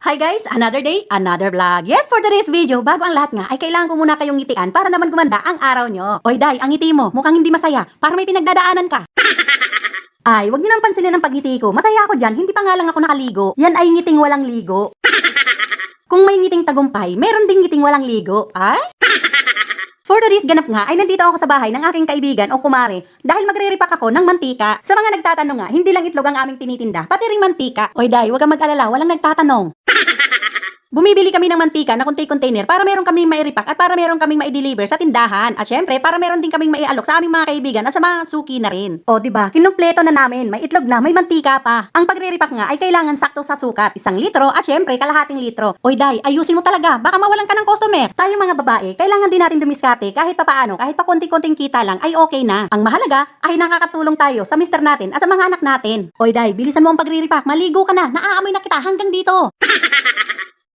Hi guys! Another day, another vlog. Yes, for today's video, bago ang lahat nga, ay kailangan ko muna kayong ngitian para naman gumanda ang araw nyo. Oy Day, ang ngiti mo, mukhang hindi masaya. Para may pinagdadaanan ka. Ay, wag niyo nang pansinin ang pagngiti ko. Masaya ako dyan, hindi pa nga lang ako nakaligo. Yan ay ngiting walang ligo. Kung may ngiting tagumpay, meron ding ngiting walang ligo. Ay? For today's ganap nga, ay nandito ako sa bahay ng aking kaibigan o kumare dahil magre-repack ako ng mantika. Sa mga nagtatanong nga, hindi lang itlog ang aming tinitinda, pati ring mantika. Oy Day, wag kang mag-alala, walang nagtatanong. Bumibili kami ng mantika na container para meron kaming mai-repack at para meron kaming mai-deliver sa tindahan. At syempre, para meron din kaming mai-alok sa aming mga kaibigan at sa mga suki na rin. O diba, kinumpleto na namin. May itlog na, may mantika pa. Ang pagre-repack nga ay kailangan sakto sa sukat. 1 litro at syempre, kalahating litro. Oy Day, ayusin mo talaga. Baka mawalan ka ng customer. Tayo mga babae, kailangan din natin dumiskarte kahit papaano, kahit pa konting-konting kita lang ay okay na. Ang mahalaga ay nakakatulong tayo sa mister natin at sa mga anak natin. Oy Day, bilisan mo ang pagre-repack. Maligo ka na. Naaamoy na kita hanggang dito.